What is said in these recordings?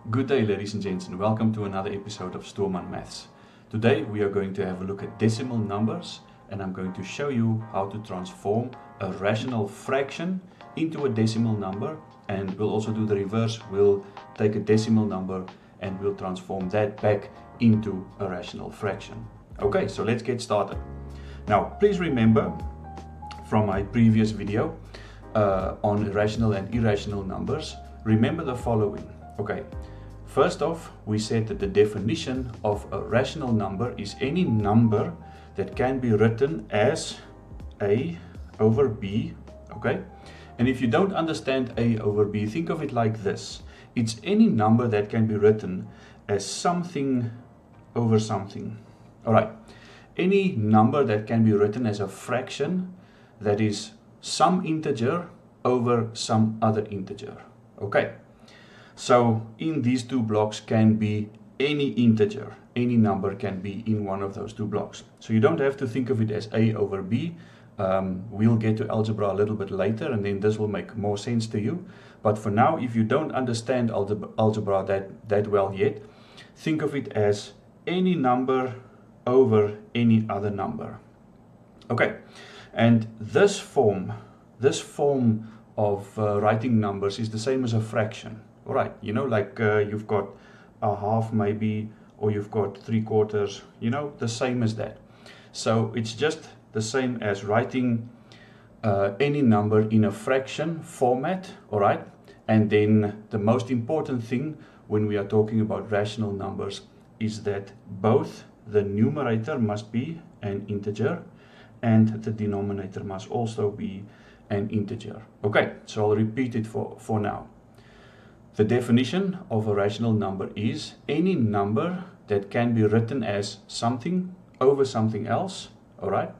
Good day, ladies and gents, and welcome to another episode of StomanMaths. Today we are going to have a look at decimal numbers, and I'm going to show you how to transform a rational fraction into a decimal number, and we'll also do the reverse. We'll take a decimal number and we'll transform that back into a rational fraction. Okay, so let's get started. Now, please remember from my previous video on rational and irrational numbers, remember the following. Okay. First off, we said that the definition of a rational number is any number that can be written as A over B, okay? And if you don't understand A over B, think of it like this. It's any number that can be written as something over something, all right? Any number that can be written as a fraction that is some integer over some other integer, okay? So in these two blocks can be any integer, any number can be in one of those two blocks. So you don't have to think of it as A over B. We'll get to algebra a little bit later and then this will make more sense to you. But for now, if you don't understand algebra that well yet, think of it as any number over any other number. Okay, and this form of writing numbers is the same as a fraction. All right, you know, like you've got a half maybe, or you've got 3/4, you know, the same as that. So it's just the same as writing any number in a fraction format, all right? And then the most important thing when we are talking about rational numbers is that both the numerator must be an integer and the denominator must also be an integer. Okay, so I'll repeat it for now. The definition of a rational number is any number that can be written as something over something else, all right?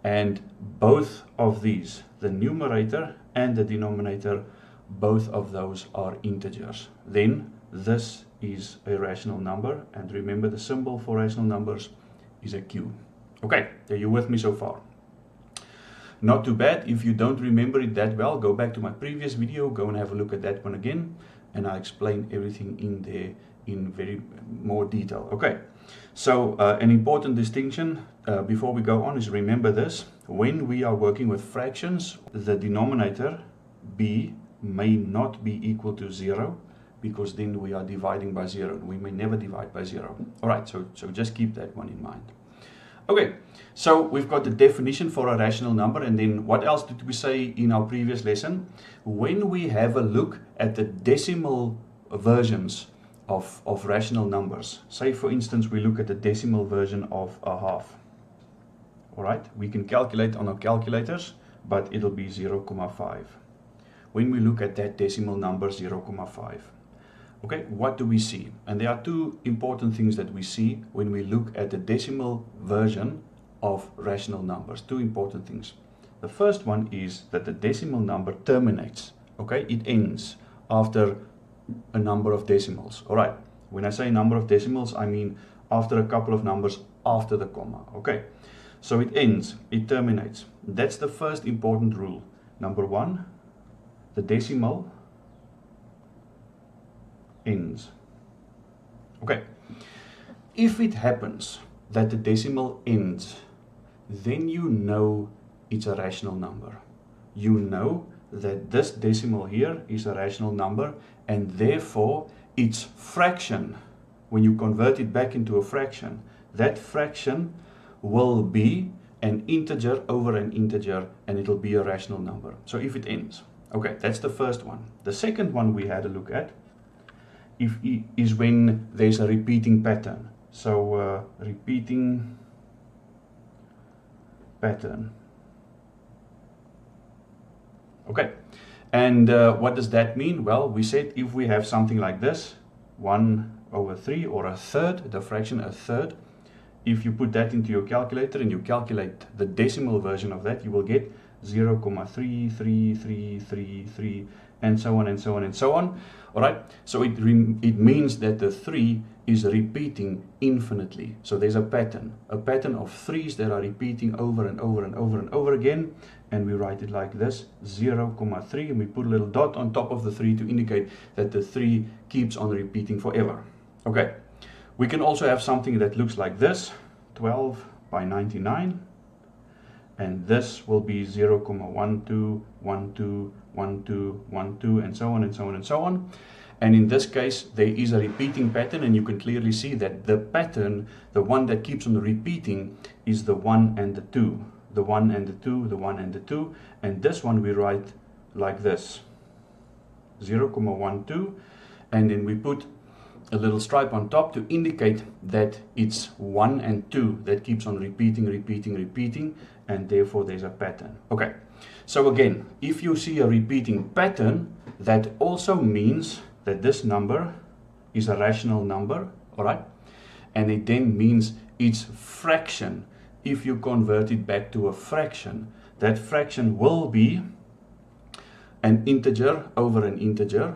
And both of these, the numerator and the denominator, both of those are integers. Then this is a rational number, and remember the symbol for rational numbers is a Q. Okay, are you with me so far? Not too bad. If you don't remember it that well, go back to my previous video, go and have a look at that one again, and I'll explain everything in there in very more detail. Okay, so an important distinction before we go on is remember this. When we are working with fractions, the denominator b may not be equal to 0, because then we are dividing by 0. We may never divide by 0. All right, so just keep that one in mind. Okay, so we've got the definition for a rational number, and then what else did we say in our previous lesson? When we have a look at the decimal versions of rational numbers, say for instance we look at the decimal version of a half, all right, we can calculate on our calculators, but it'll be 0.5. When we look at that decimal number 0.5, okay, what do we see? And there are two important things that we see when we look at the decimal version of rational numbers. Two important things. The first one is that the decimal number terminates, okay? It ends after a number of decimals, all right? When I say number of decimals, I mean after a couple of numbers after the comma, okay? So it ends, it terminates. That's the first important rule. Number one, the decimal ends. Okay, if it happens that the decimal ends, then you know it's a rational number. You know that this decimal here is a rational number, and therefore its fraction, when you convert it back into a fraction, that fraction will be an integer over an integer, and it'll be a rational number. So if it ends, okay, that's the first one. The second one we had a look at is when there's a repeating pattern. So repeating pattern. Okay, and what does that mean? Well, we said if we have something like this, 1/3 or a third, the fraction a third, if you put that into your calculator and you calculate the decimal version of that, you will get 0.33333, and so on and so on and so on. All right, so it means that the 3 is repeating infinitely. So there's a pattern of 3's that are repeating over and over and over and over again, and we write it like this, 0,3, and we put a little dot on top of the 3 to indicate that the 3 keeps on repeating forever. Okay, we can also have something that looks like this, 12 by 99, and this will be 0,12, 12, 12, 12, and so on and so on and so on. And in this case, there is a repeating pattern, and you can clearly see that the pattern, the one that keeps on repeating, is the 1 and the 2. The 1 and the 2, the 1 and the 2, and this one we write like this, 0,12, and then we put a little stripe on top to indicate that it's 1 and 2 that keeps on repeating, repeating, repeating, and therefore there's a pattern. Okay, so again, if you see a repeating pattern, that also means that this number is a rational number, all right? And it then means its fraction. If you convert it back to a fraction, that fraction will be an integer over an integer,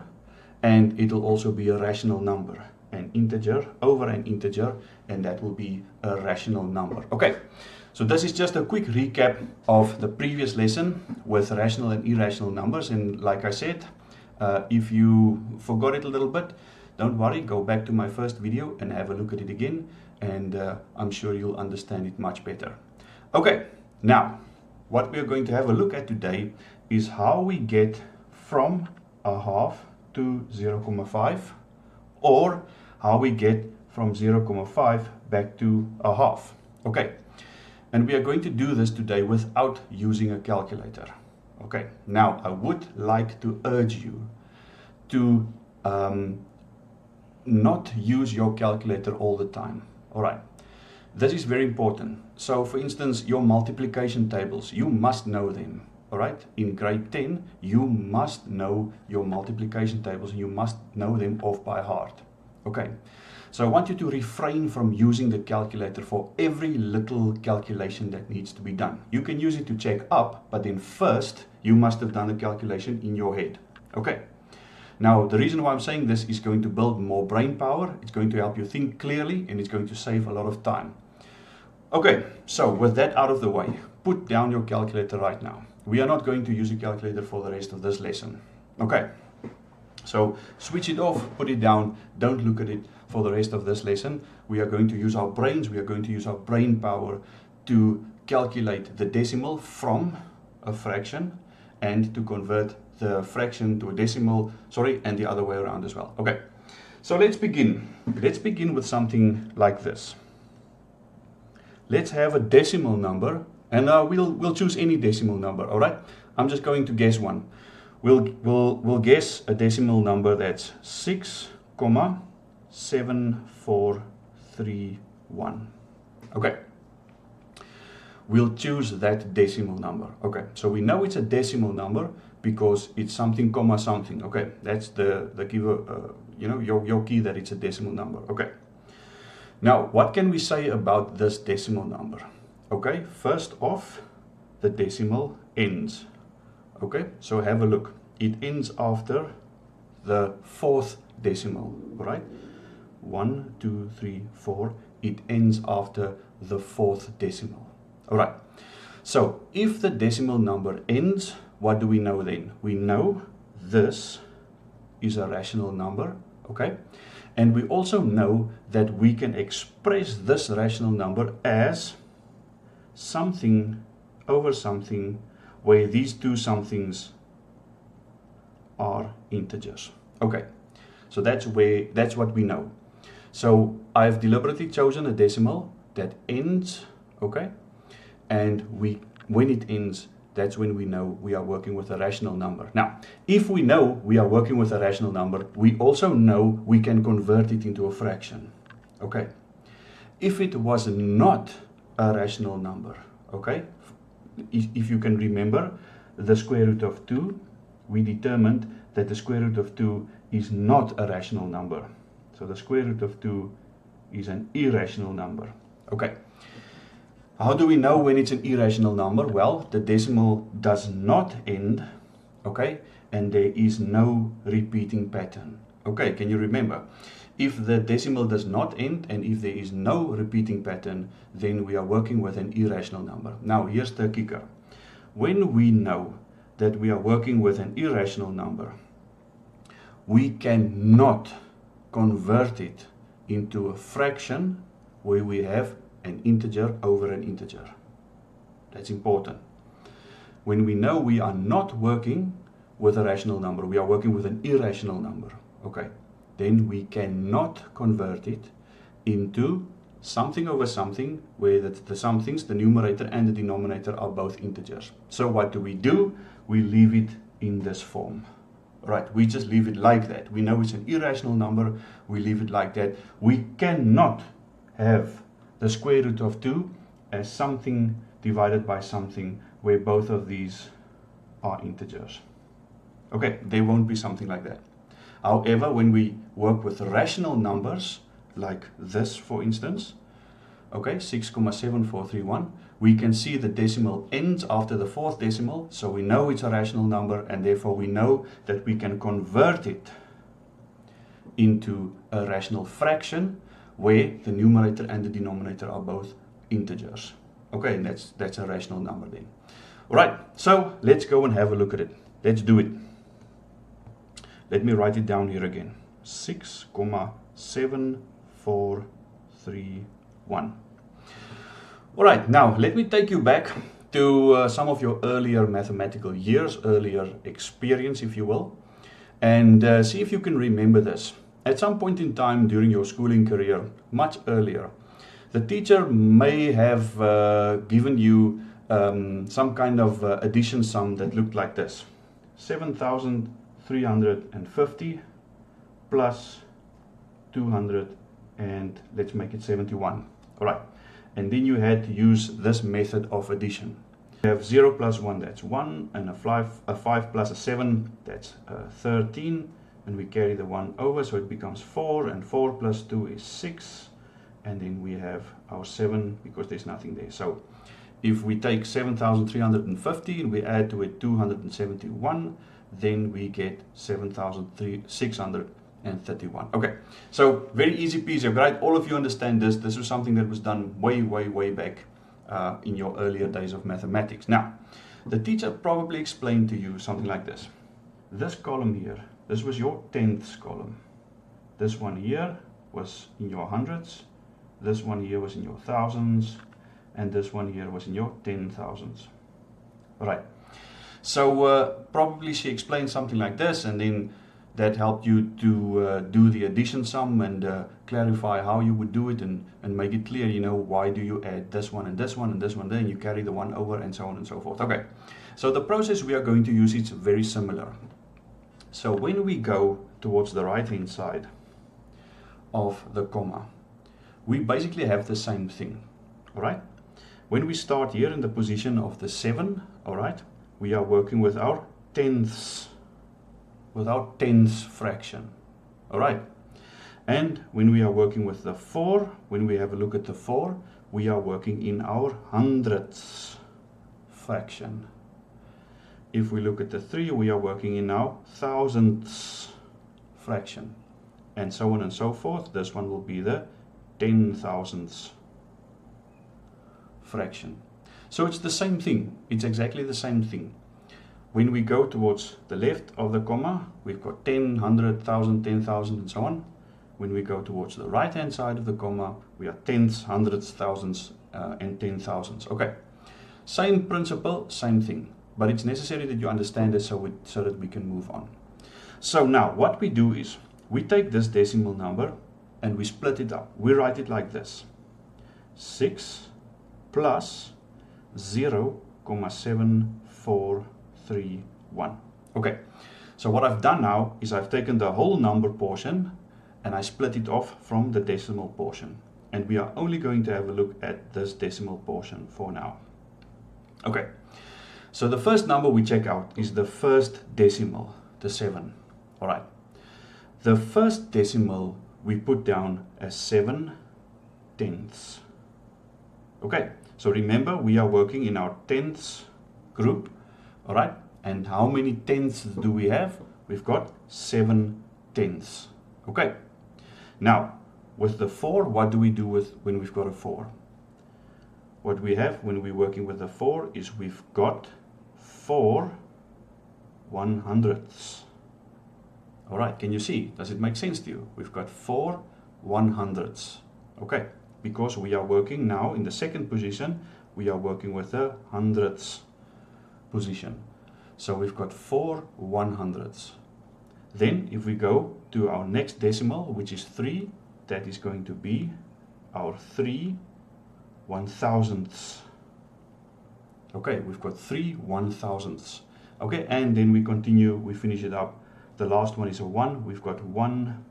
and it'll also be a rational number. An integer over an integer, and that will be a rational number. Okay, so this is just a quick recap of the previous lesson with rational and irrational numbers. And like I said, if you forgot it a little bit, don't worry, go back to my first video and have a look at it again, and I'm sure you'll understand it much better. Okay, now what we're going to have a look at today is how we get from a half to 0,5, or how we get from 0,5 back to a half. Okay, and we are going to do this today without using a calculator. Okay, now I would like to urge you to not use your calculator all the time. All right, this is very important. So for instance, your multiplication tables, you must know them. All right, in grade 10, you must know your multiplication tables, and you must know them off by heart. Okay, so I want you to refrain from using the calculator for every little calculation that needs to be done. You can use it to check up, but then first you must have done the calculation in your head. Okay, now the reason why I'm saying this is going to build more brain power, it's going to help you think clearly, and it's going to save a lot of time. Okay, so with that out of the way, put down your calculator right now. We are not going to use a calculator for the rest of this lesson. Okay, so switch it off, put it down, don't look at it for the rest of this lesson. We are going to use our brains, we are going to use our brain power to calculate the decimal from a fraction and to convert the fraction to a decimal, and the other way around as well. Okay, so let's begin. Let's begin with something like this. Let's have a decimal number, and we'll choose any decimal number. All right, I'm just going to guess one. We'll guess a decimal number that's 6,7431. Okay, we'll choose that decimal number. Okay, so we know it's a decimal number because it's something comma something. Okay, that's the key, your key that it's a decimal number. Okay, now what can we say about this decimal number? Okay, first off, the decimal ends. Okay, so have a look. It ends after the fourth decimal, right? 1, 2, 3, 4. It ends after the fourth decimal. All right, so if the decimal number ends, what do we know then? We know this is a rational number, okay? And we also know that we can express this rational number as something over something, where these two somethings are integers. Okay, so that's what we know. So I've deliberately chosen a decimal that ends, okay? And when it ends, that's when we know we are working with a rational number. Now, if we know we are working with a rational number, we also know we can convert it into a fraction. Okay, if it was not a rational number, okay, if you can remember the square root of 2, we determined that the square root of 2 is not a rational number. So the square root of 2 is an irrational number. Okay, how do we know when it's an irrational number? Well, the decimal does not end, okay, and there is no repeating pattern. Okay, can you remember? If the decimal does not end and if there is no repeating pattern, then we are working with an irrational number. Now, here's the kicker. when we know that we are working with an irrational number, we cannot convert it into a fraction where we have an integer over an integer. That's important. When we know we are not working with a rational number, we are working with an irrational number, okay, then we cannot convert it into something over something where the somethings, the numerator and the denominator, are both integers. So what do? We leave it in this form. Right, we just leave it like that. We know it's an irrational number, we leave it like that. We cannot have the square root of 2 as something divided by something where both of these are integers. Okay, there won't be something like that. However, when we work with rational numbers, like this for instance, okay, 6,7431, we can see the decimal ends after the fourth decimal, so we know it's a rational number, and therefore we know that we can convert it into a rational fraction where the numerator and the denominator are both integers. Okay, and that's a rational number then. Alright, so let's go and have a look at it. Let's do it. Let me write it down here again. 6,7431. Alright, now let me take you back to some of your earlier mathematical years, earlier experience, if you will, and see if you can remember this. At some point in time during your schooling career, much earlier, the teacher may have given you some kind of addition sum that looked like this. 7,350 plus 200 and let's make it 71. Alright. And then you had to use this method of addition. You have 0 plus 1, that's 1, and a 5 plus a 7, that's 13, and we carry the 1 over, so it becomes 4, and 4 plus 2 is 6, and then we have our 7 because there's nothing there. So if we take 7,350 and we add to it 271, then we get 7,631. Okay, so very easy peasy, right? All of you understand this. This was something that was done way back in your earlier days of mathematics. Now, the teacher probably explained to you something like this. This column here, this was your tenths column. This one here was in your hundreds. This one here was in your thousands. And this one here was in your 10,000s. Right. So probably she explained something like this, and then that helped you to do the addition sum and clarify how you would do it and make it clear, you know, why do you add this one and this one and this one, then you carry the one over and so on and so forth. Okay, so the process we are going to use is very similar. So when we go towards the right hand side of the comma, we basically have the same thing, all right? When we start here in the position of the 7, all right, we are working with our tenths, with our tenths fraction, all right? And when we are working with the 4, when we have a look at the 4, we are working in our hundredths fraction. If we look at the 3, we are working in our thousandths fraction, and so on and so forth. This one will be the 10,000ths fraction. So it's the same thing. It's exactly the same thing. When we go towards the left of the comma, we've got 10, 100, 1,000, 10,000, and so on. When we go towards the right hand side of the comma, we are tenths, hundredths, thousands, and 10,000s. Okay, same principle, same thing. But it's necessary that you understand it so that we can move on. So now what we do is we take this decimal number and we split it up. We write it like this: 6 plus 0,7431. Okay, so what I've done now is I've taken the whole number portion and I split it off from the decimal portion. And we are only going to have a look at this decimal portion for now. Okay, so the first number we check out is the first decimal, the 7. All right, the first decimal we put down as 7 tenths. Okay, so remember we are working in our tenths group. All right, and how many tenths do we have? We've got 7 tenths. Okay, now with the 4, what do we do with when we've got a 4? What we have when we're working with the 4 is we've got 4 100ths. All right, can you see? Does it make sense to you? We've got 4 100ths. Okay, because we are working now in the second position, we are working with the hundredths position. So we've got 4 100ths. Then if we go to our next decimal, which is 3, that is going to be our 3 1,000ths. Okay, we've got 3 1,000ths. Okay, and then we continue, we finish it up. The last one is a 1. We've got 1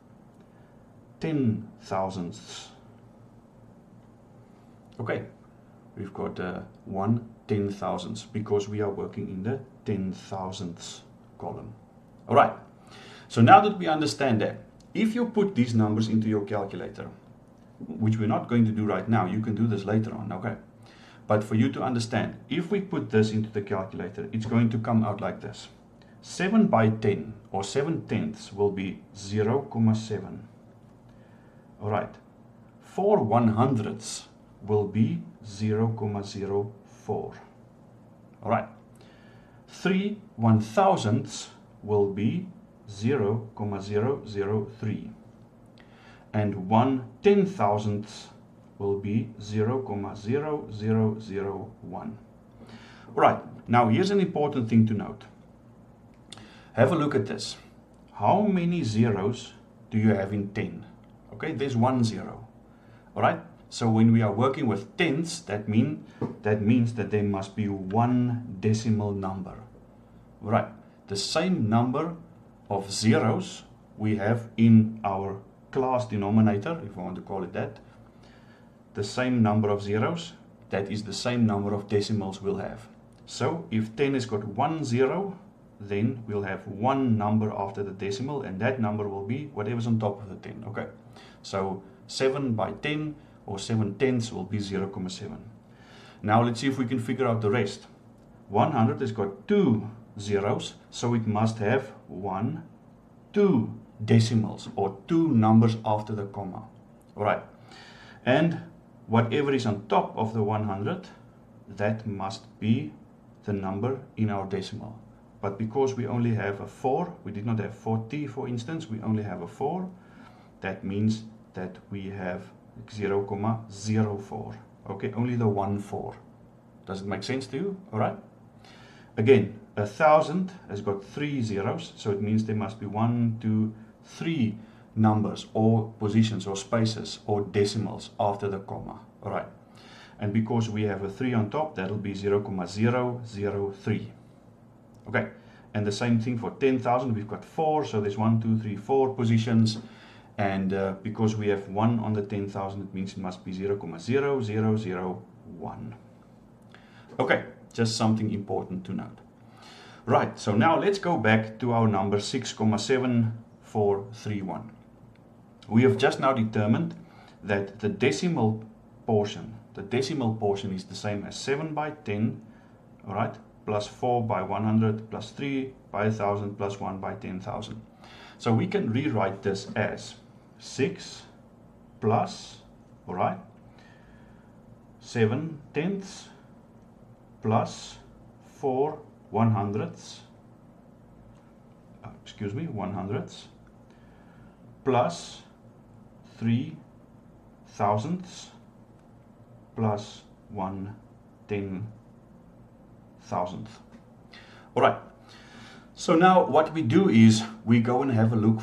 10,000ths. Okay, we've got 1 10,000ths because we are working in the 10,000ths column. All right, so now that we understand that, if you put these numbers into your calculator, which we're not going to do right now, you can do this later on, okay? But for you to understand, if we put this into the calculator, it's going to come out like this. 7 by 10 or 7 tenths will be 0,7. All right, 4 100ths will be 0,04. All right, 3 1,000ths will be 0,003. And 1 10,000ths will be 0,0001. All right, now here's an important thing to note. Have a look at this. How many zeros do you have in 10? Okay, there's 1 0. All right, so when we are working with tenths, that means that there must be 1 decimal number. All right, the same number of zeros we have in our class denominator, if I want to call it that. The same number of zeros, that is the same number of decimals we'll have. So if 10 has got 1 0, then we'll have 1 number after the decimal, and that number will be whatever's on top of the 10. Okay, so 7 by 10 or 7 tenths will be 0,7. Now let's see if we can figure out the rest. 100 has got 2 zeros, so it must have 2 decimals or 2 numbers after the comma. All right, and whatever is on top of the 100, that must be the number in our decimal. But because we only have a 4, we did not have 40 for instance, we only have a 4, that means that we have 0,04. Okay, only the 1 4. Does it make sense to you? All right, again, 1,000 has got 3 zeros, so it means there must be 1 2 3 numbers or positions or spaces or decimals after the comma. All right, and because we have a 3 on top, that'll be 0,003. Okay, and the same thing for 10,000, we've got 4, so there's 1 2 3 4 positions, and because we have 1 on the 10,000, it means it must be 0,0001. Okay, just something important to note. Right, so now let's go back to our number 6,7431. We have just now determined that the decimal portion is the same as 7 by 10, all right, plus 4 by 100, plus 3 by 1,000, plus 1 by 10,000. So we can rewrite this as 6 plus, all right, 7 tenths plus 4 100ths, plus 3 thousandths plus 1 10,000th. All right, so now what we do is we go and have a look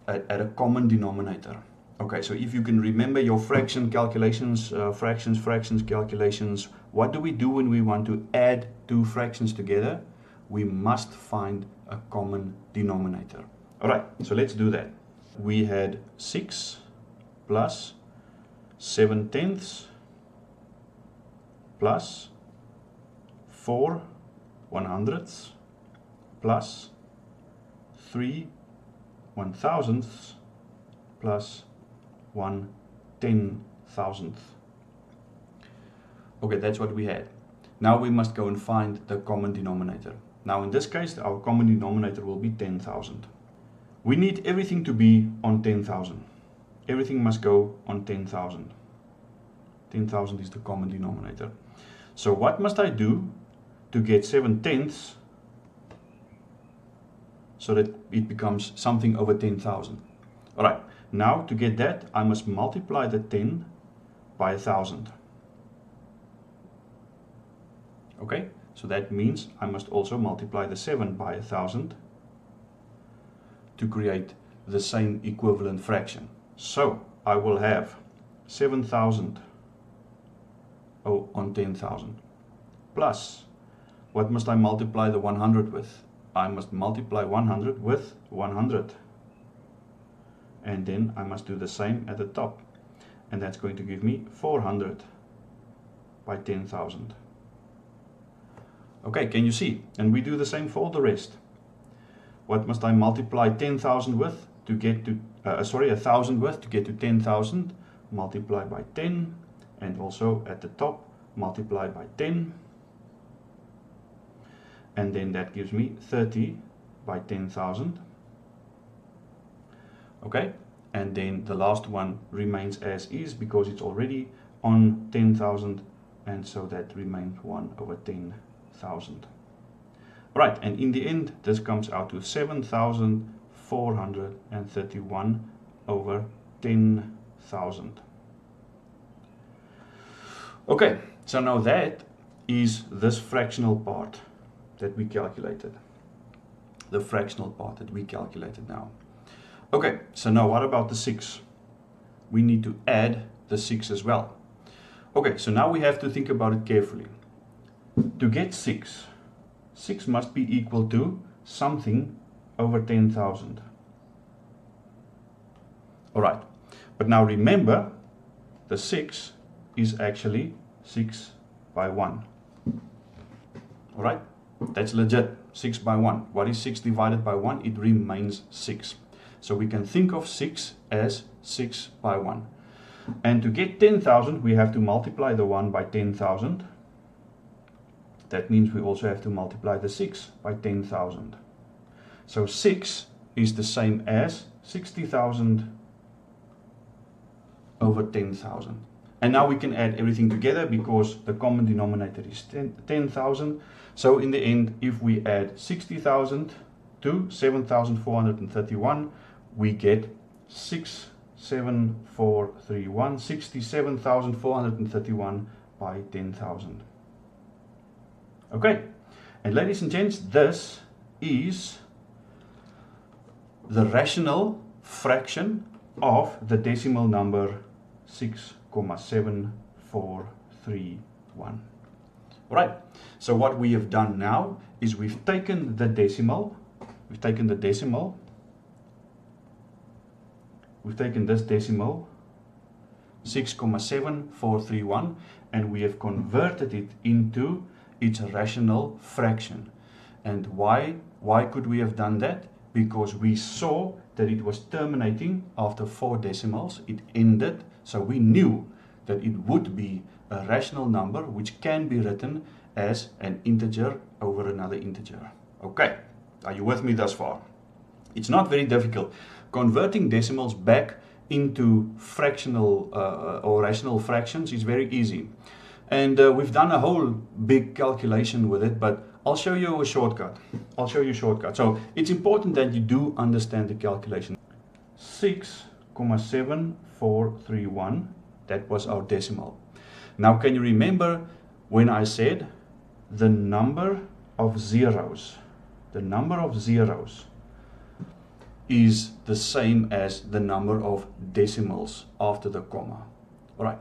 at a common denominator. Okay, so if you can remember your fraction calculations, fractions calculations, what do we do when we want to add 2 fractions together? We must find a common denominator. All right, so let's do that. We had 6 plus 7 tenths plus 4 100ths plus 3 1,000ths plus 1 10,000th. Okay, that's what we had. Now we must go and find the common denominator. Now in this case, our common denominator will be 10,000. We need everything to be on 10,000. Everything must go on 10,000. 10,000 is the common denominator. So what must I do to get 7 tenths so that it becomes something over 10,000. All right, now to get that, I must multiply the 10 by 1,000. Okay, so that means I must also multiply the 7 by 1,000 to create the same equivalent fraction. So I will have 7,000 on 10,000 plus, what must I multiply the 100 with? I must multiply 100 with 100, and then I must do the same at the top, and that's going to give me 400 by 10,000. Okay, can you see? And we do the same for all the rest. What must I multiply 10,000 with to get to 1,000 with to get to 10,000? Multiply by 10, and also at the top multiply by 10, and then that gives me 30 by 10,000. Okay, and then the last one remains as is because it's already on 10,000, and so that remains 1 over 10,000. Right, and in the end this comes out to 7,431 over 10,000. Okay, so now that is this fractional part that we calculated. The fractional part that we calculated now. Okay, so now what about the 6? We need to add the 6 as well. Okay, so now we have to think about it carefully. To get 6, 6 must be equal to something over 10,000. Alright, but now remember, the 6 is actually 6 by 1. Alright, that's legit, 6 by 1. What is 6 divided by 1? It remains 6. So we can think of 6 as 6 by 1. And to get 10,000, we have to multiply the 1 by 10,000. That means we also have to multiply the 6 by 10,000. So 6 is the same as 60,000 over 10,000. And now we can add everything together because the common denominator is 10,000. So in the end, if we add 60,000 to 7,431, we get 67,431 by 10,000. Okay, and ladies and gents, this is the rational fraction of the decimal number 6,7431. Right, so what we have done now is we've taken the decimal, we've taken this decimal 6,7431, and we have converted it into its rational fraction. And why could we have done that? Because we saw that it was terminating after 4 decimals. It ended, so we knew that it would be a rational number which can be written as an integer over another integer. Okay, are you with me thus far? It's not very difficult. Converting decimals back into fractional or rational fractions is very easy. And we've done a whole big calculation with it, but I'll show you a shortcut. So it's important that you do understand the calculation. 6,7431, that was our decimal. Now can you remember when I said the number of zeros is the same as the number of decimals after the comma? Alright,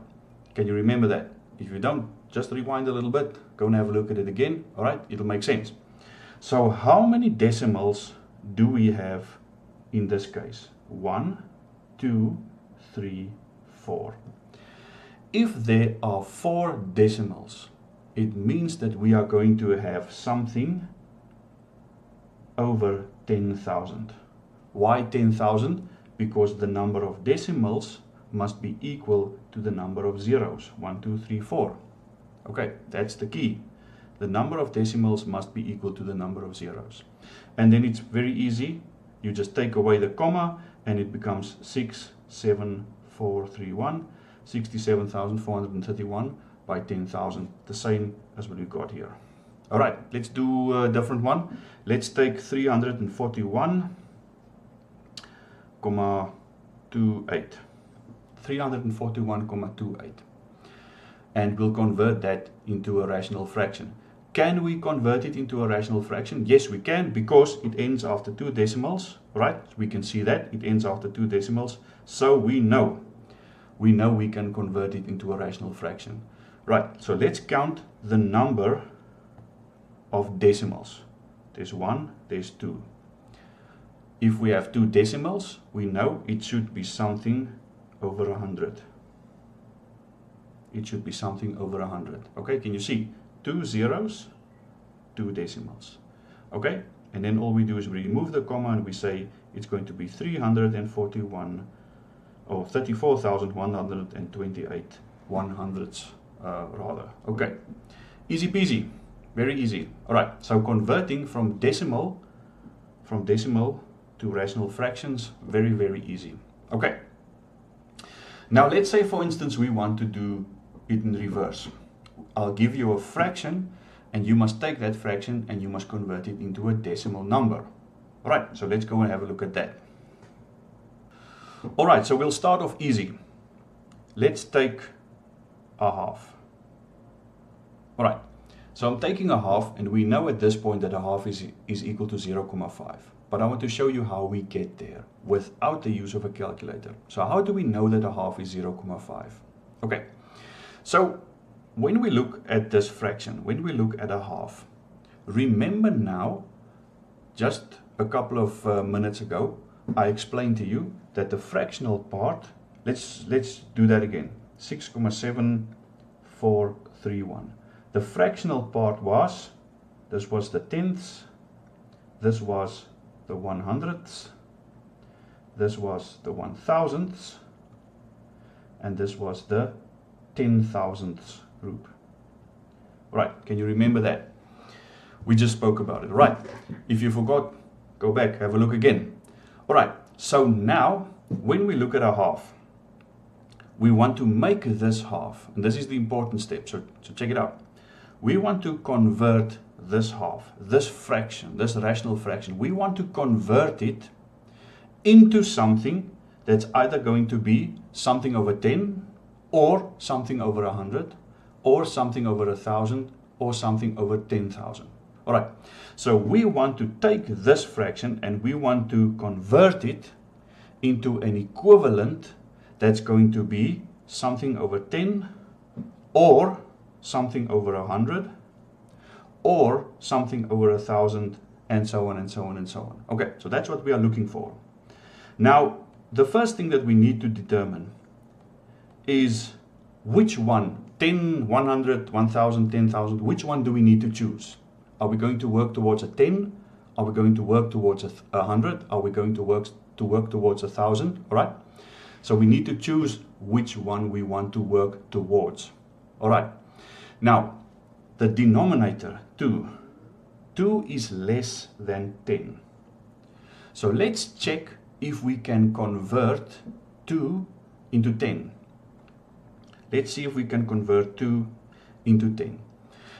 can you remember that? If you don't, just rewind a little bit, go and have a look at it again. Alright, it'll make sense. So how many decimals do we have in this case? 1, 2, 3, 4. If there are 4 decimals, it means that we are going to have something over 10,000. Why 10,000? Because the number of decimals must be equal to the number of zeros. 1, 2, 3, 4. Okay, that's the key. The number of decimals must be equal to the number of zeros. And then it's very easy. You just take away the comma and it becomes 6,7431, 67,431 by 10,000. The same as what we got here. All right, let's do a different one. Let's take 341,28. 341,28. And we'll convert that into a rational fraction. Can we convert it into a rational fraction? Yes, we can, because it ends after 2 decimals, right? We can see that it ends after 2 decimals. So we know we can convert it into a rational fraction. Right, so let's count the number of decimals. There's 1, there's 2. If we have 2 decimals, we know it should be something over 100. It should be something over 100. Okay, can you see? 2 zeros, 2 decimals. Okay, and then all we do is we remove the comma and we say it's going to be 341 or 34,128 100ths rather. Okay, easy peasy, very easy. All right, so converting from decimal to rational fractions, very, very easy. Okay, now let's say, for instance, we want to do it in reverse. I'll give you a fraction and you must take that fraction and you must convert it into a decimal number. All right, so let's go and have a look at that. All right, so we'll start off easy. Let's take a half. All right, so I'm taking a half, and we know at this point that a half is equal to 0.5. But I want to show you how we get there without the use of a calculator. So how do we know that a half is 0.5? Okay, so when we look at this fraction, when we look at a half, remember now, just a couple of minutes ago, I explained to you that the fractional part, let's do that again, 6,7431. The fractional part was, this was the tenths, this was the 100ths, this was the 1000ths, and this was the 10,000ths group. Right, can you remember that? We just spoke about it, right? If you forgot, go back, have a look again. All right, so now when we look at a half, we want to make this half, and this is the important step, so check it out. We want to convert this half, this fraction, this rational fraction, we want to convert it into something that's either going to be something over 10 or something over 100 or something over 1,000 or something over 10,000. All right, so we want to take this fraction and we want to convert it into an equivalent that's going to be something over 10 or something over 100 or something over 1,000, and so on and so on and so on. Okay, so that's what we are looking for. Now, the first thing that we need to determine is which one, 10, 100, 1,000, 10,000, which one do we need to choose? Are we going to work towards a 10? Are we going to work towards a 100? Are we going to work towards 1,000? All right, so we need to choose which one we want to work towards. All right, now the denominator 2 is less than 10. So let's check if we can convert 2 into 10. Let's see if we can convert 2 into 10.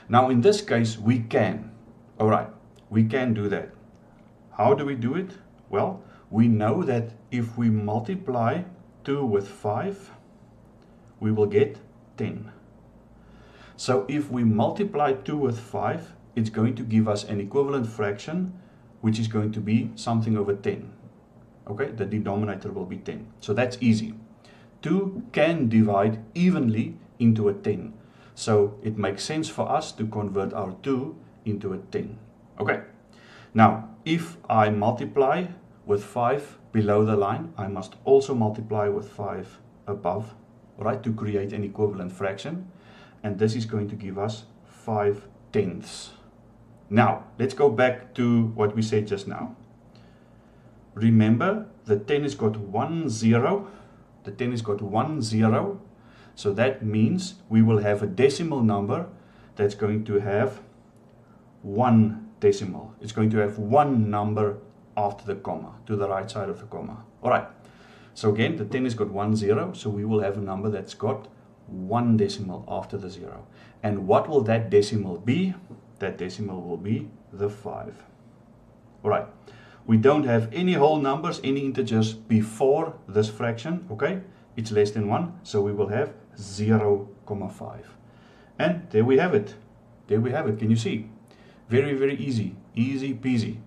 Now in this case we can. All right, we can do that. How do we do it? Well, we know that if we multiply 2 with 5, we will get 10. So if we multiply 2 with 5, it's going to give us an equivalent fraction, which is going to be something over 10. Okay, the denominator will be 10. So that's easy. 2 can divide evenly into a 10. So it makes sense for us to convert our 2 into a 10. Okay, now if I multiply with 5 below the line, I must also multiply with 5 above, right, to create an equivalent fraction. And this is going to give us 5 tenths. Now, let's go back to what we said just now. Remember, the 10 has got 1 0. The 10 has got 1 0. So that means we will have a decimal number that's going to have 1 decimal. It's going to have 1 number after the comma, to the right side of the comma. All right. So again, the 10 has got 1 0. So we will have a number that's got 1 decimal after the 0. And what will that decimal be? that decimal will be the 5. All right. We don't have any whole numbers, any integers before this fraction, okay? It's less than 1, so we will have 0,5. And there we have it. There we have it. Can you see? Very, very easy. Easy peasy.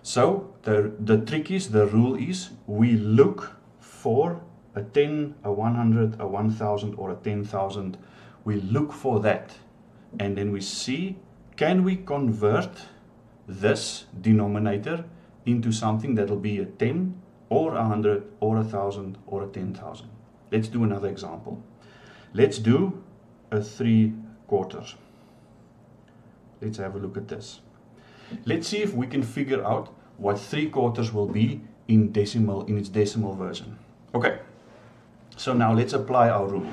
So the trick is, the rule is, we look for a 10, a 100, a 1000 or a 10,000. We look for that. And then we see, can we convert this denominator into something that will be a 10 or a 100 or a 1000 or a 10,000. Let's do another example. Let's do a 3/4. Let's have a look at this. Let's see if we can figure out what 3/4 will be in its decimal version. Okay, so now let's apply our rule.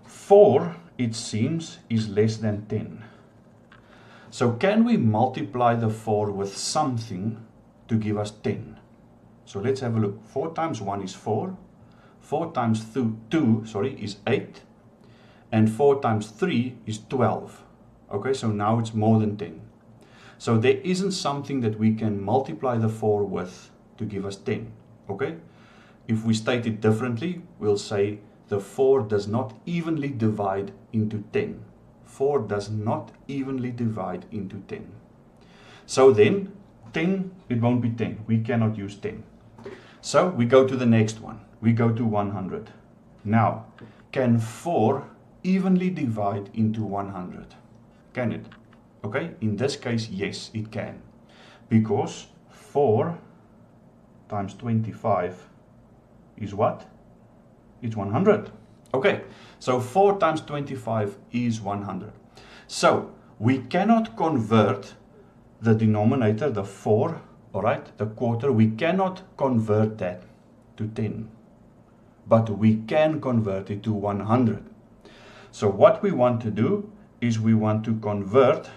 4, it seems, is less than 10. So can we multiply the 4 with something to give us 10? So let's have a look. 4 times 1 is 4. 4 times 2 is 8. And 4 times 3 is 12. Okay, so now it's more than 10. So there isn't something that we can multiply the 4 with to give us 10. Okay? If we state it differently, we'll say the 4 does not evenly divide into 10. 4 does not evenly divide into 10. So then, 10, it won't be 10. We cannot use 10. So we go to the next one. We go to 100. Now, can 4 evenly divide into 100? Can it? Okay, in this case, yes, it can. Because 4 times 25 is what? It's 100. Okay, so 4 times 25 is 100. So we cannot convert the denominator, the 4, all right, the quarter, we cannot convert that to 10. But we can convert it to 100. So what we want to do is we want to convert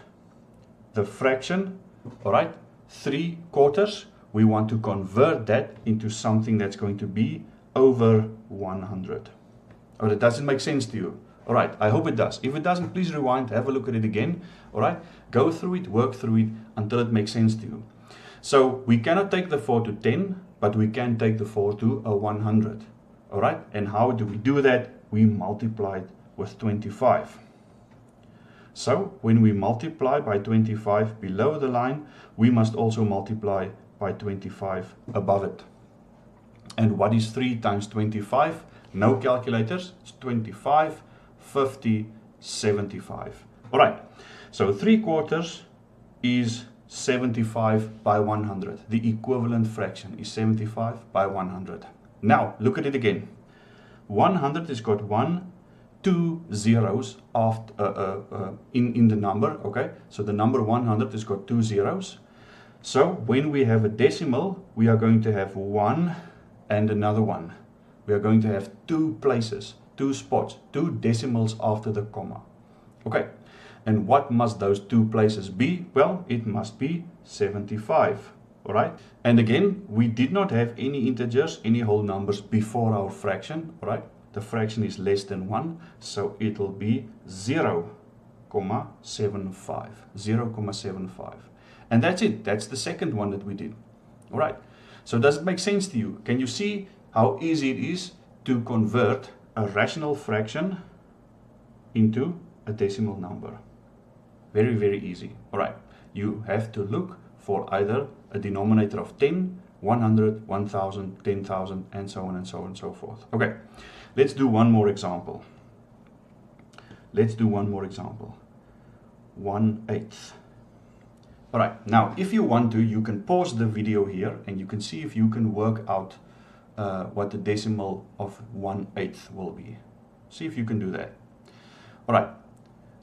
the fraction, all right, 3/4, we want to convert that into something that's going to be over 100. Oh, that doesn't make sense to you? All right, I hope it does. If it doesn't, please rewind, have a look at it again. All right, go through it, work through it until it makes sense to you. So we cannot take the 4 to 10, but we can take the 4 to a 100. All right, and how do we do that? We multiply it with 25. So when we multiply by 25 below the line, we must also multiply by 25 above it. And what is 3 times 25? No calculators. It's 25, 50, 75. All right. So 3/4 is 75 by 100. The equivalent fraction is 75 by 100. Now, look at it again. 100 has got 2 zeros after, in the number, okay? So the number 100 has got 2 zeros. So when we have a decimal, we are going to have 1 and another 1. We are going to have 2 places, 2 spots, 2 decimals after the comma. Okay, and what must those 2 places be? Well, it must be 75, all right? And again, we did not have any integers, any whole numbers before our fraction, all right? The fraction is less than 1, so it will be 0,75, 0,75. And that's it. That's the second one that we did. All right. So does it make sense to you? Can you see how easy it is to convert a rational fraction into a decimal number? Very, very easy. All right. You have to look for either a denominator of 10, 100, 1000, 10,000, and so on and so on and so forth. Okay. Let's do one more example. Let's do one more example. 1/8. All right, now if you want to, you can pause the video here and you can see if you can work out what the decimal of 1/8 will be. See if you can do that. All right,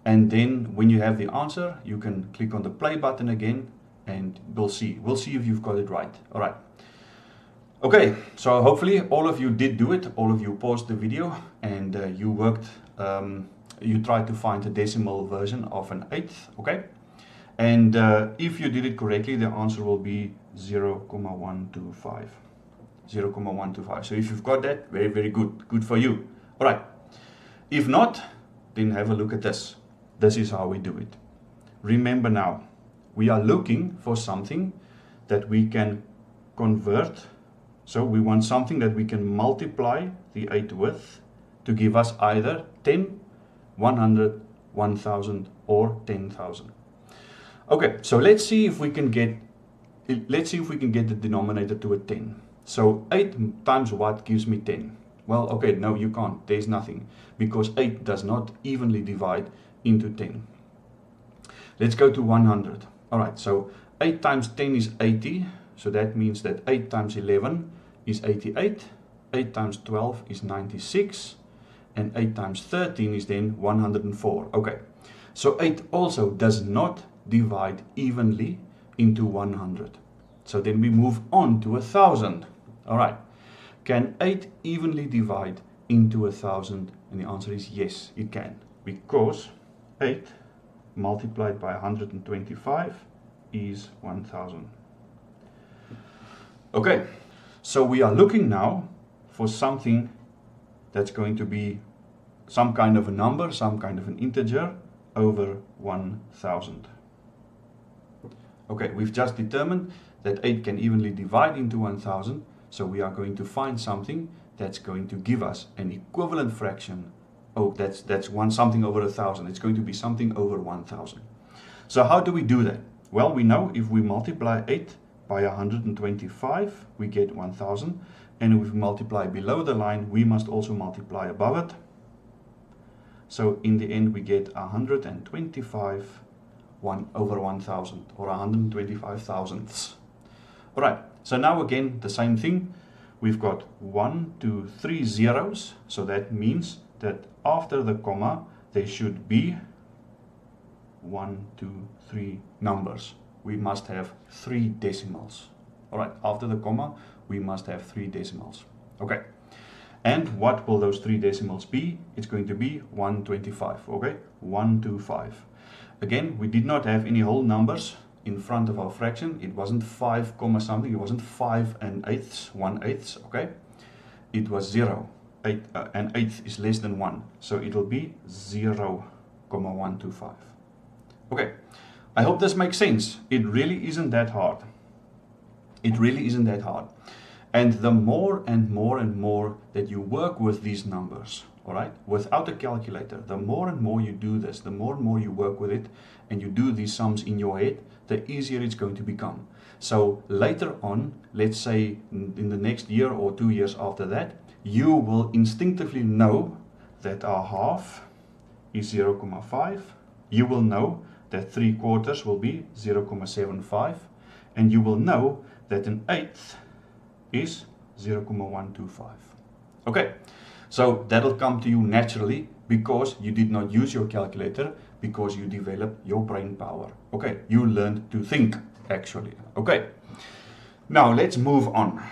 and then when you have the answer, you can click on the play button again and we'll see if you've got it right. All right. Okay, so hopefully all of you did do it. All of you paused the video and you worked, you tried to find a decimal version of an 1/8, okay? And if you did it correctly, the answer will be 0,125. 0,125. So if you've got that, very, very good. Good for you. All right. If not, then have a look at this. This is how we do it. remember now, we are looking for something that we can convert. So we want something that we can multiply the 8 with to give us either 10, 100, 1000 or 10,000. Okay, so let's see if we can get the denominator to a 10. So 8 times what gives me 10? Well, okay, no, you can't. There's nothing, because 8 does not evenly divide into 10. Let's go to 100. All right, so 8 times 10 is 80. So that means that 8 times 11 is 88. 8 times 12 is 96. And 8 times 13 is then 104. Okay, so 8 also does not divide evenly into 100. So then we move on to 1000. All right, can 8 evenly divide into 1000? And the answer is yes, it can, because 8 multiplied by 125 is 1000. Okay, so we are looking now for something that's going to be some kind of a number, some kind of an integer over 1000. Okay, we've just determined that 8 can evenly divide into 1000, so we are going to find something that's going to give us an equivalent fraction. Oh, that's something over 1000. It's going to be something over 1000. So how do we do that? Well, we know if we multiply 8 by 125, we get 1000. And if we multiply below the line, we must also multiply above it. So in the end, we get 125 over 1000, or 125 thousandths. All right, so now again, the same thing. We've got 1, 2, 3 zeros. So that means that after the comma, there should be 1, 2, 3 numbers. We must have 3 decimals. All right, after the comma, we must have 3 decimals. Okay, and what will those 3 decimals be? It's going to be 125. Okay, 125. Again, we did not have any whole numbers in front of our fraction. It wasn't 5 comma something. It wasn't 5 and eighths, 1/8. Okay, it was 0. 8 and eighth is less than 1, so it'll be 0,125. Okay, I hope this makes sense. It really isn't that hard. It really isn't that hard. And the more and more and more that you work with these numbers, all right, without a calculator, the more and more you do this, the more and more you work with it, and you do these sums in your head, the easier it's going to become. So later on, let's say in the next year or 2 years after that, you will instinctively know that a half is 0,5. You will know that 3/4 will be 0,75. And you will know that an eighth is 0,125. Okay, so that'll come to you naturally because you did not use your calculator, because you developed your brain power. Okay, you learned to think, actually. Okay, now let's move on.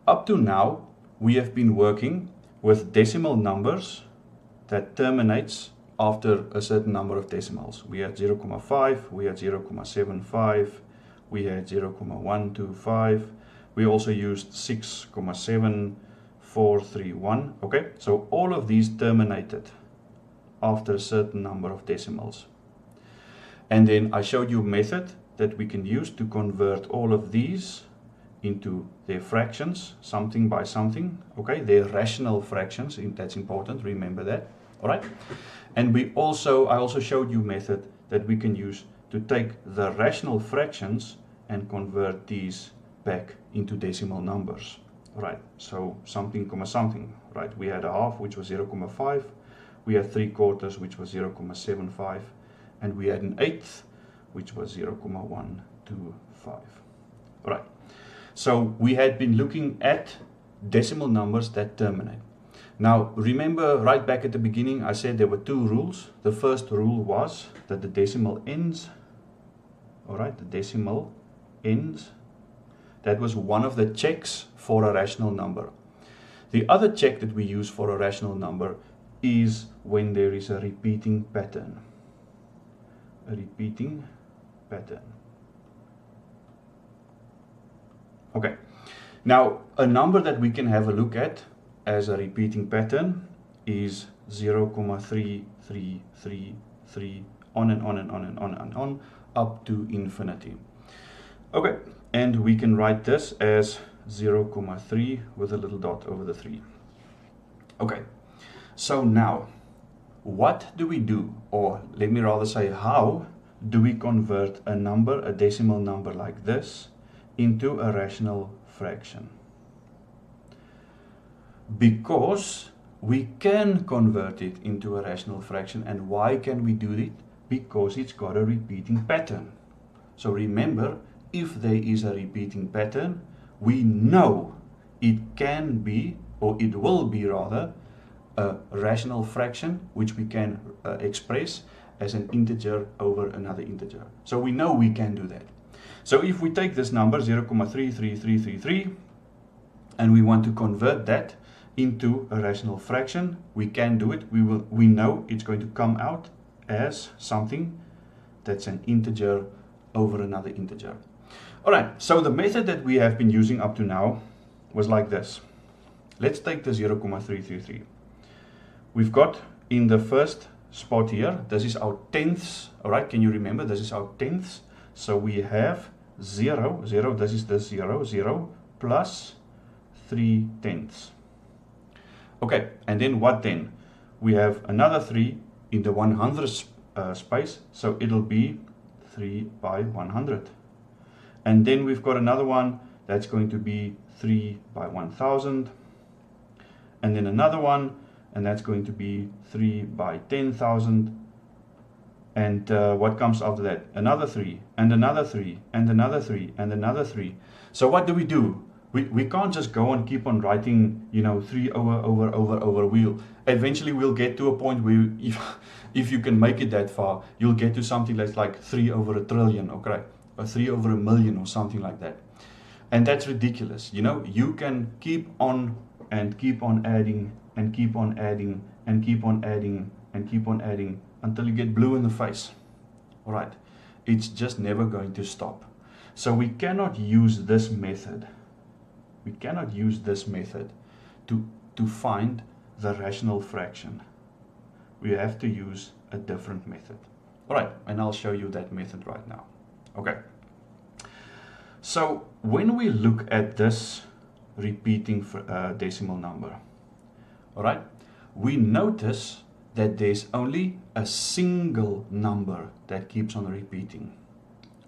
Up to now, we have been working with decimal numbers that terminates after a certain number of decimals. We had 0,5, we had 0,75, we had 0,125, we also used 6,7431. Okay, so all of these terminated after a certain number of decimals. And then I showed you a method that we can use to convert all of these into their fractions, something by something. Okay, they're rational fractions, that's important, remember that. All right, and I also showed you a method that we can use to take the rational fractions and convert these back into decimal numbers. All right, so something comma something, right? We had a half, which was 0,5, we had 3/4, which was 0,75, and we had an eighth, which was 0,125. All right, so we had been looking at decimal numbers that terminate. Now, remember right back at the beginning, I said there were 2 rules. The first rule was that the decimal ends, all right, the decimal ends. That was one of the checks for a rational number. The other check that we use for a rational number is when there is a repeating pattern. A repeating pattern. Okay, now a number that we can have a look at as a repeating pattern is 0,3333 on and on and on and on and on up to infinity. Okay, and we can write this as 0,3 with a little dot over the 3. Okay, so now what do we do, or let me rather say, how do we convert a number, a decimal number like this, into a rational fraction? Because we can convert it into a rational fraction. And why can we do it? Because it's got a repeating pattern. So remember, if there is a repeating pattern, we know it can be, or it will be rather, a rational fraction, which we can express as an integer over another integer. So we know we can do that. So if we take this number 0,33333 and we want to convert that into a rational fraction, we can do it. We know it's going to come out as something that's an integer over another integer. All right, so the method that we have been using up to now was like this. Let's take the 0,333. We've got in the first spot here, this is our tenths. All right, can you remember? This is our tenths. So we have 0, this is the 0, 0 plus 3 tenths. Okay, and then what then? We have another 3 in the 100th space, so it'll be 3 by 100. And then we've got another one that's going to be 3 by 1000. And then another one, and that's going to be 3 by 10,000. And what comes after that? Another 3, and another 3, and another 3, and another 3. So what do? We can't just go and keep on writing, 3 over. Eventually we'll get to a point where if you can make it that far, you'll get to something that's like 3 over a trillion, okay? Or 3 over a million or something like that. And that's ridiculous. You can keep on and keep on adding and keep on adding and keep on adding and keep on adding until you get blue in the face. All right, it's just never going to stop. So we cannot use this method. We cannot use this method to find the rational fraction. We have to use a different method. All right, and I'll show you that method right now. Okay. So when we look at this repeating decimal number, all right, we notice that there's only a single number that keeps on repeating.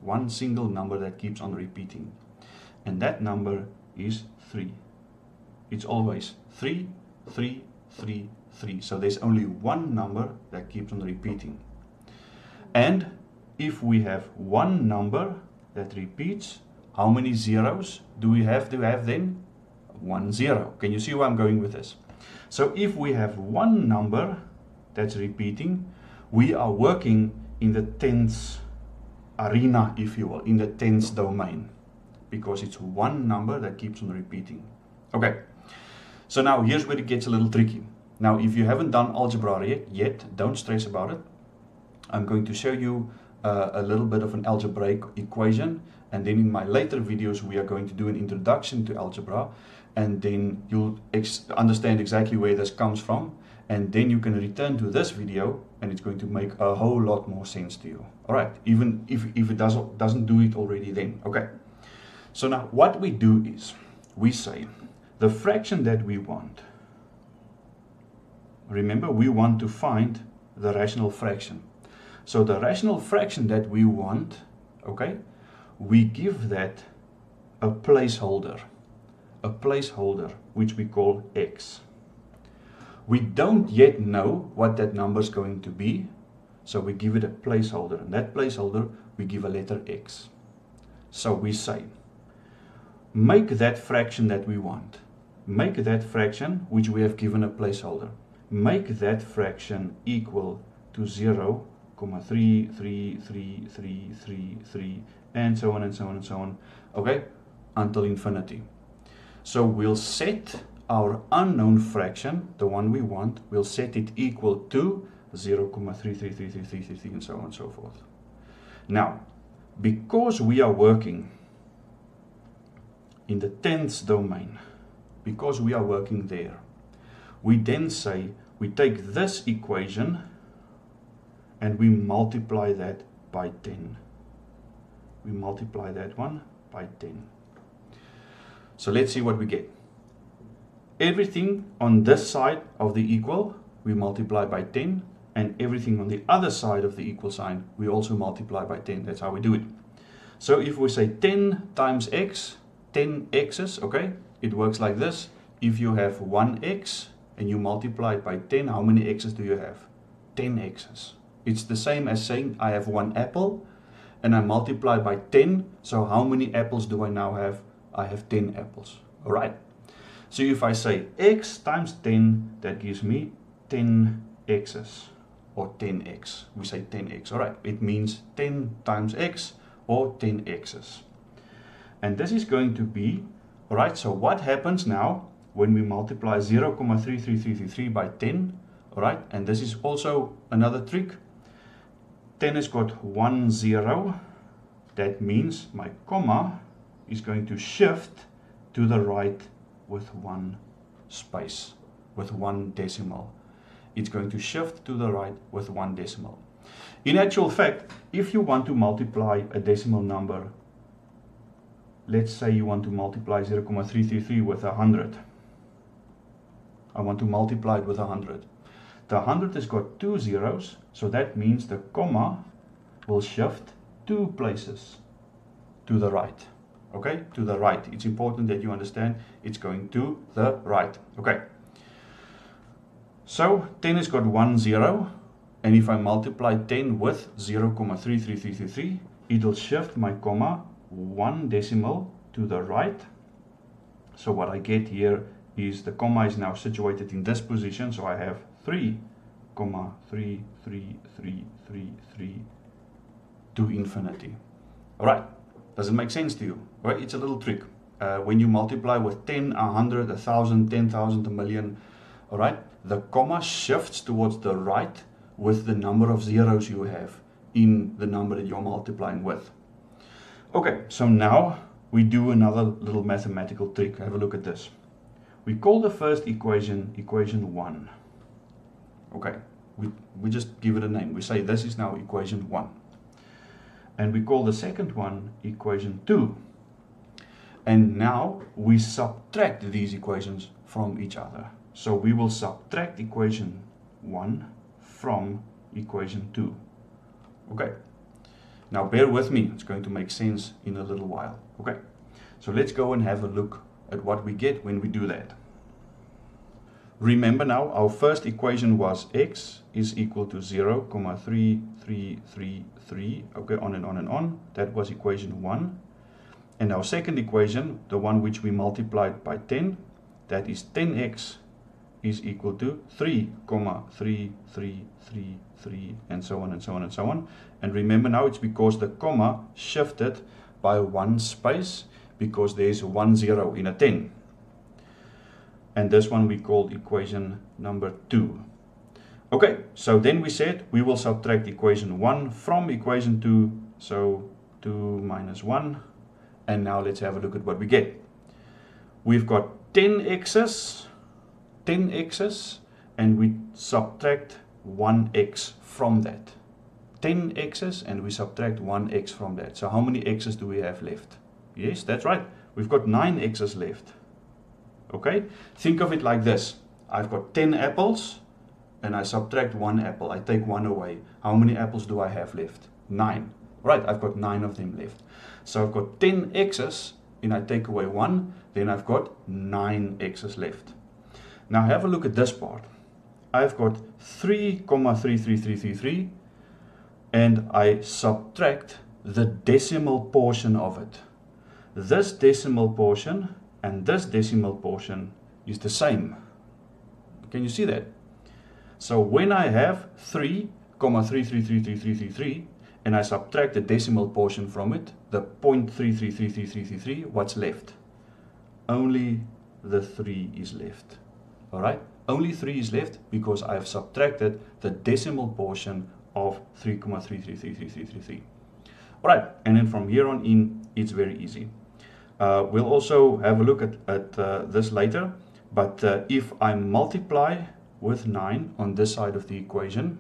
One single number that keeps on repeating. And that number is 3. It's always 3, 3, 3, 3. So there's only one number that keeps on repeating. And if we have one number that repeats, how many zeros do we have to have then? 1 0. Can you see where I'm going with this? So if we have one number that's repeating, we are working in the tenths arena, if you will, in the tenths domain, because it's one number that keeps on repeating. Okay, so now here's where it gets a little tricky. Now, if you haven't done algebra yet, don't stress about it. I'm going to show you a little bit of an algebraic equation, and then in my later videos we are going to do an introduction to algebra, and then you'll understand exactly where this comes from, and then you can return to this video and it's going to make a whole lot more sense to you. All right, even if it doesn't do it already then. Okay, so now what we do is we say the fraction that we want, remember we want to find the rational fraction. So the rational fraction that we want, okay, we give that a placeholder which we call x. We don't yet know what that number is going to be, so we give it a placeholder, and that placeholder we give a letter x. So we say, make that fraction that we want, make that fraction which we have given a placeholder, make that fraction equal to 0, 3, 3, 3, 3, 3, 3, and so on and so on and so on, okay, until infinity. So we'll set our unknown fraction, the one we want, we'll set it equal to 0,33333 and so on and so forth. Now, because we are working in the tenths domain, because we are working there, we then say we take this equation and we multiply that by 10. We multiply that one by 10. So let's see what we get. Everything on this side of the equal, we multiply by 10, and everything on the other side of the equal sign, we also multiply by 10. That's how we do it. So if we say 10 times x, 10 x's, okay, it works like this. If you have 1x and you multiply it by 10, how many x's do you have? 10 x's. It's the same as saying I have 1 apple and I multiply by 10. So how many apples do I now have? I have 10 apples. All right. So if I say x times 10, that gives me 10 x's or 10x. We say 10x. All right. It means 10 times x or 10 x's. And this is going to be, all right, so what happens now when we multiply 0.33333 by 10? All right, and this is also another trick. 10 has got 1 0. That means my comma is going to shift to the right with 1 space, with 1 decimal. It's going to shift to the right with 1 decimal. In actual fact, if you want to multiply a decimal number, let's say you want to multiply 0.333 with 100. I want to multiply it with 100. The 100 has got 2 zeros, so that means the comma will shift 2 places to the right. Okay, to the right. It's important that you understand it's going to the right. Okay. So 10 has got 1 0, and if I multiply 10 with 0.33333, it'll shift my comma 1 decimal to the right. So what I get here is the comma is now situated in this position, so I have 3,33333 to infinity. All right, does it make sense to you? Well, it's a little trick. When you multiply with 10, 100, 1,000, 10,000, a million, all right, the comma shifts towards the right with the number of zeros you have in the number that you're multiplying with. Okay, so now we do another little mathematical trick. Have a look at this. We call the first equation equation 1. Okay, we just give it a name. We say this is now equation 1. And we call the second one equation 2. And now we subtract these equations from each other. So we will subtract equation 1 from equation 2. Okay. Now bear with me, it's going to make sense in a little while. Okay, so let's go and have a look at what we get when we do that. Remember now, our first equation was x is equal to 0.3333, okay, on and on and on. That was equation 1. And our second equation, the one which we multiplied by 10, that is 10x is equal to 3,333, and so on and so on and so on. And remember now, it's because the comma shifted by 1 space, because there's 1 0 in a 10. And this one we called equation number 2. Okay, so then we said we will subtract equation 1 from equation 2, so 2 minus 1. And now let's have a look at what we get. We've got 10 x's, and we subtract 1x from that. 10 x's and we subtract 1x from that. So how many x's do we have left? Yes, that's right. We've got 9 x's left. Okay, think of it like this. I've got 10 apples and I subtract 1 apple. I take 1 away. How many apples do I have left? 9. Right, I've got 9 of them left. So I've got 10 x's and I take away 1. Then I've got 9 x's left. Now have a look at this part. I've got 3,33333 and I subtract the decimal portion of it. This decimal portion and this decimal portion is the same. Can you see that? So when I have 3,33333 and I subtract the decimal portion from it, the 0.333333, what's left? Only the 3 is left. Alright? Only 3 is left because I have subtracted the decimal portion of 3,33333. Alright, and then from here on in, it's very easy. We'll also have a look at this later, but if I multiply with 9 on this side of the equation,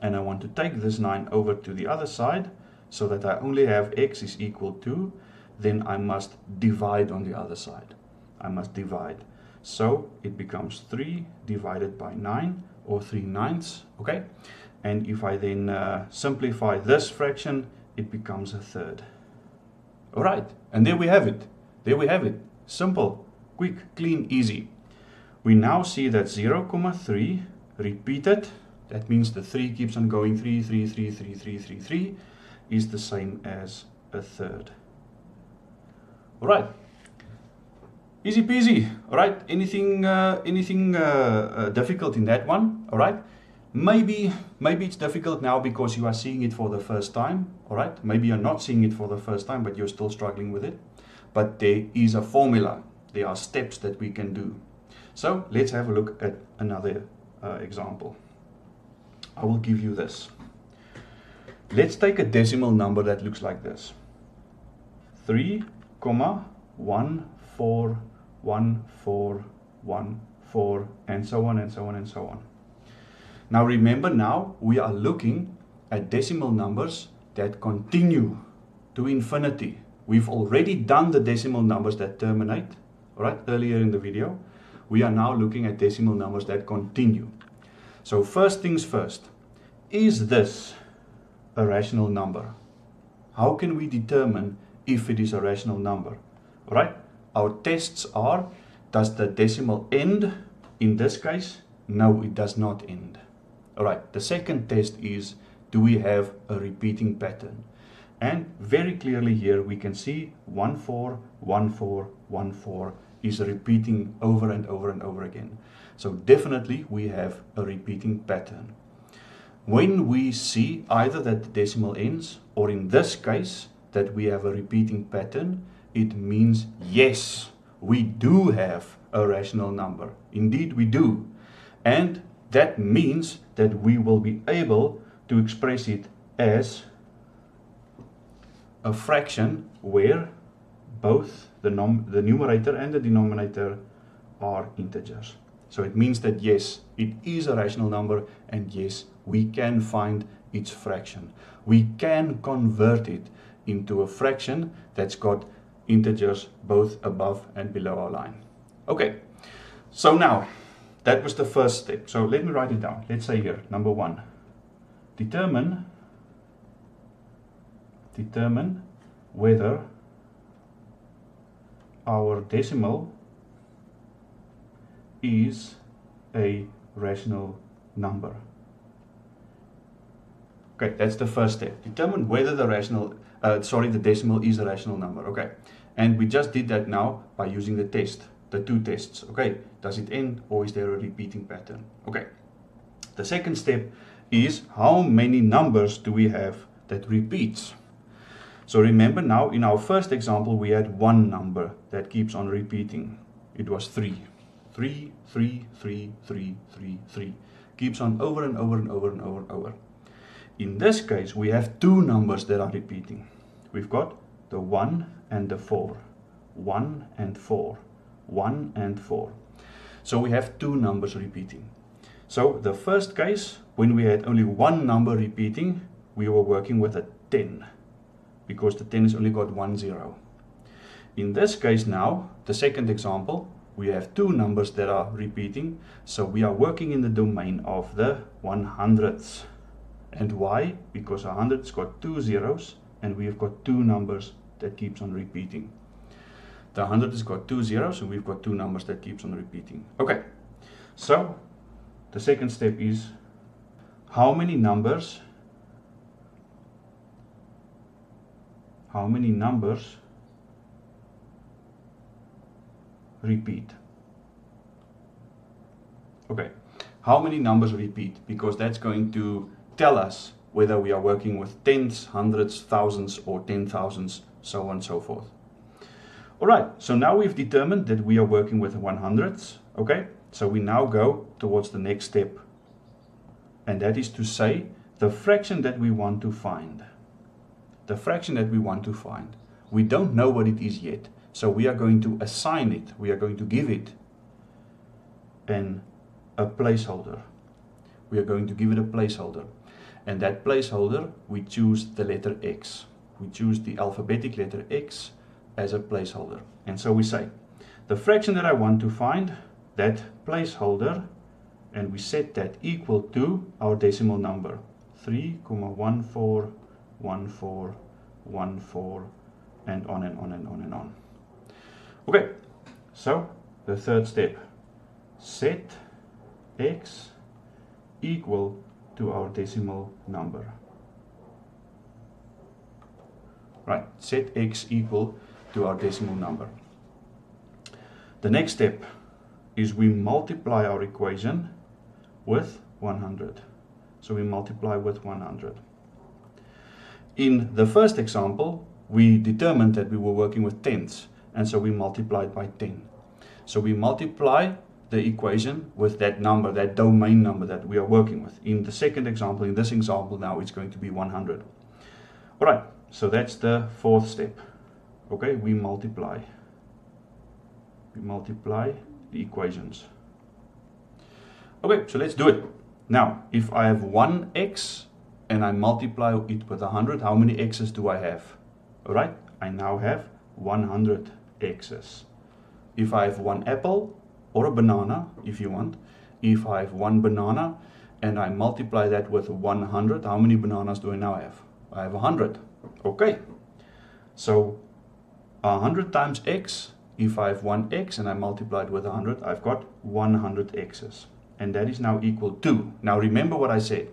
and I want to take this 9 over to the other side so that I only have x is equal to, then I must divide on the other side. I must divide. So it becomes 3 divided by 9, or 3/9, okay? And if I then simplify this fraction, it becomes a third. All right, and there we have it. There we have it. Simple, quick, clean, easy. We now see that 0,3 repeated, that means the 3 keeps on going, 3, 3, 3, 3, 3, 3, 3, is the same as a third. All right. Easy peasy. All right. Anything difficult in that one? All right. Maybe it's difficult now because you are seeing it for the first time. All right. Maybe you're not seeing it for the first time, but you're still struggling with it. But there is a formula. There are steps that we can do. So let's have a look at another example. I will give you this. Let's take a decimal number that looks like this. 3,141414, and so on and so on and so on. Now remember, now we are looking at decimal numbers that continue to infinity. We've already done the decimal numbers that terminate, all right, earlier in the video. We are now looking at decimal numbers that continue. So first things first, is this a rational number? How can we determine if it is a rational number? All right, our tests are, does the decimal end? In this case, no, it does not end. All right, the second test is, do we have a repeating pattern? And very clearly here we can see 141414 is repeating over and over and over again. So definitely we have a repeating pattern. When we see either that the decimal ends, or in this case that we have a repeating pattern, it means yes, we do have a rational number. Indeed we do. And that means that we will be able to express it as a fraction where both the numerator and the denominator are integers. So it means that yes, it is a rational number, and yes, we can find its fraction. We can convert it into a fraction that's got integers both above and below our line. Okay, so now that was the first step. So let me write it down. Let's say here, number 1, determine whether our decimal is a rational number. Okay, that's the first step. Determine whether the decimal is a rational number. Okay, and we just did that now by using the test, the two tests. Okay, does it end, or is there a repeating pattern? Okay, the second step is, how many numbers do we have that repeats? So remember, now in our first example we had one number that keeps on repeating. It was 3. 3, 3, 3, 3, 3, 3. Keeps on over and over and over and over and over. In this case we have two numbers that are repeating. We've got the 1 and the 4. 1 and 4. 1 and 4. So we have two numbers repeating. So the first case, when we had only one number repeating, we were working with a 10, because the 10 has only got 1 0. In this case now, the second example, we have two numbers that are repeating, so we are working in the domain of the 100ths. And why? Because 100's got two zeros, and we've got two numbers that keeps on repeating. The 100 has got two zeros, and we've got two numbers that keeps on repeating. Okay, so the second step is, how many numbers repeat? Okay, how many numbers repeat? Because that's going to tell us whether we are working with tenths, hundreds, thousands, or 10,000s, so on and so forth. Alright, so now we've determined that we are working with 100ths. Okay, so we now go towards the next step, and that is to say the fraction that we want to find. The fraction that we want to find. We don't know what it is yet, so we are going to assign it. We are going to give it a placeholder. We are going to give it a placeholder. And that placeholder, we choose the letter X. We choose the alphabetic letter X as a placeholder. And so we say, the fraction that I want to find, that placeholder, and we set that equal to our decimal number, 3,141414, and on and on and on and on. Okay, so the third step, set X equal to our decimal number. Right, set X equal to our decimal number. The next step is we multiply our equation with 100. So we multiply with 100. In the first example, we determined that we were working with tenths, and so we multiplied by 10. So we multiply the equation with that number, that domain number that we are working with. In the second example, in this example now, it's going to be 100. All right, so that's the fourth step. Okay, we multiply. We multiply the equations. Okay, so let's do it. Now, if I have one x and I multiply it with 100, how many x's do I have? All right, I now have 100 x's. If I have one apple, or a banana, if you want, if I have one banana and I multiply that with 100, how many bananas do I now have? I have 100. Okay, so 100 times x, if I have one x and I multiply it with 100, I've got 100 x's. And that is now equal to, now remember what I said,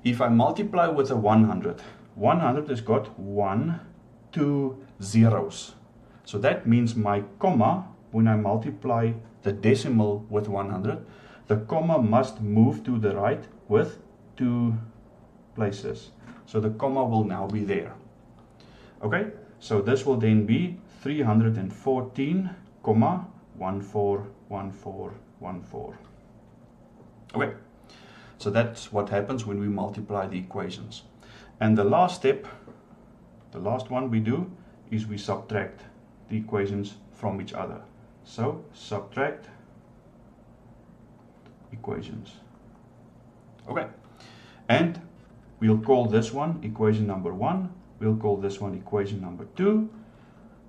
if I multiply with a 100, 100 has got 1, 2 zeros. So that means my comma, when I multiply the decimal with 100, the comma must move to the right with 2 places. So the comma will now be there. Okay, so this will then be 314, 141414. Okay, so that's what happens when we multiply the equations. And the last step, the last one we do, is we subtract the equations from each other. So subtract equations. Okay, and we'll call this one equation number 1, we'll call this one equation number 2,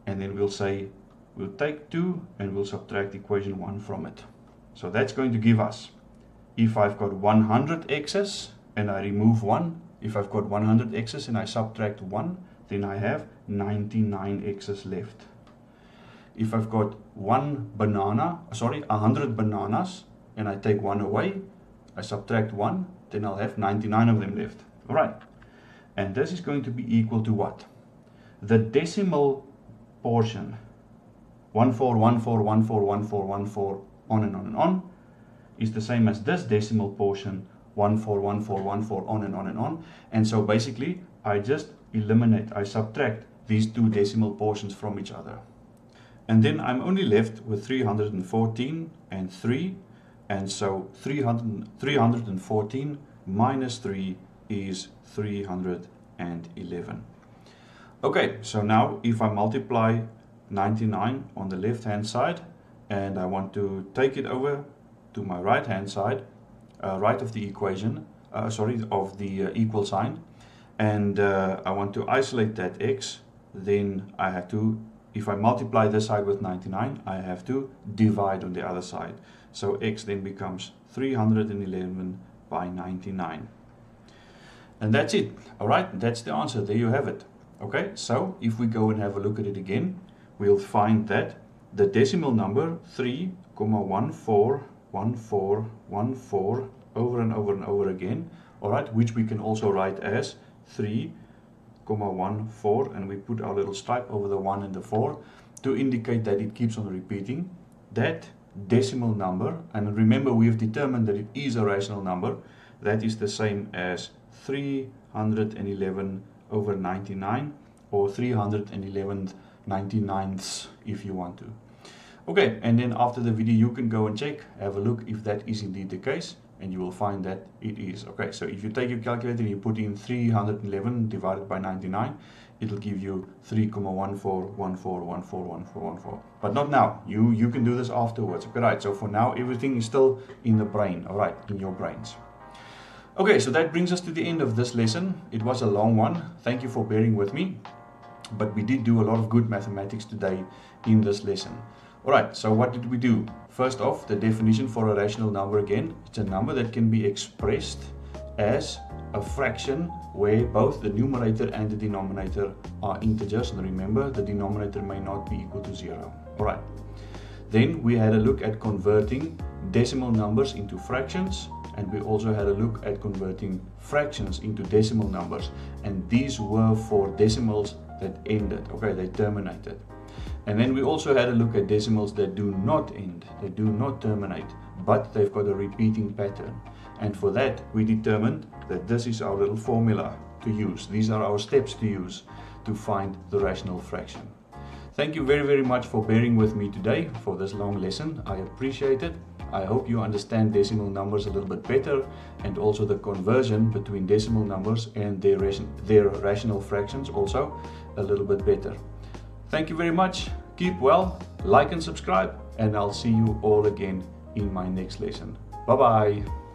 and then we'll say we'll take 2 and we'll subtract equation 1 from it. So that's going to give us, if I've got 100 x's and I remove 1, if I've got 100 x's and I subtract 1, then I have 99 x's left. If I've got 100 bananas and I take 1 away, I subtract 1, then I'll have 99 of them left. All right, and this is going to be equal to what? The decimal portion, 1414141414, on and on and on, is the same as this decimal portion, 141414, on and on and on. And so basically, I just eliminate, I subtract these two decimal portions from each other. And then I'm only left with 314 and 3. And so 314 minus 3 is 311. Okay, so now if I multiply 99 on the left hand side and I want to take it over to my right hand side, right of the equation, of the equal sign, and I want to isolate that x, then I have to, if I multiply this side with 99, I have to divide on the other side. So x then becomes 311 by 99. And that's it. All right, that's the answer. There you have it. Okay, so if we go and have a look at it again, we'll find that the decimal number 3,141414 over and over and over again, all right, which we can also write as 3,14, and we put our little stripe over the 1 and the 4 to indicate that it keeps on repeating. That decimal number, and remember we have determined that it is a rational number, that is the same as 311 over 99, or 311 99ths if you want to. Okay, and then after the video you can go and check, have a look if that is indeed the case, and you will find that it is. Okay, so if you take your calculator and you put in 311 divided by 99, it'll give you 3,1414141414. But not now. You can do this afterwards. Okay, right. So for now everything is still in the brain. All right, in your brains. Okay, so that brings us to the end of this lesson. It was a long one. Thank you for bearing with me. But we did do a lot of good mathematics today in this lesson. Alright, so what did we do? First off, the definition for a rational number again. It's a number that can be expressed as a fraction where both the numerator and the denominator are integers. And remember, the denominator may not be equal to 0. Alright. Then we had a look at converting decimal numbers into fractions. And we also had a look at converting fractions into decimal numbers. And these were for decimals that ended, okay, they terminated. And then we also had a look at decimals that do not end, they do not terminate, but they've got a repeating pattern. And for that, we determined that this is our little formula to use. These are our steps to use to find the rational fraction. Thank you very, very much for bearing with me today for this long lesson. I appreciate it. I hope you understand decimal numbers a little bit better, and also the conversion between decimal numbers and their rational fractions also a little bit better. Thank you very much. Keep well, like and subscribe, and I'll see you all again in my next lesson. Bye bye.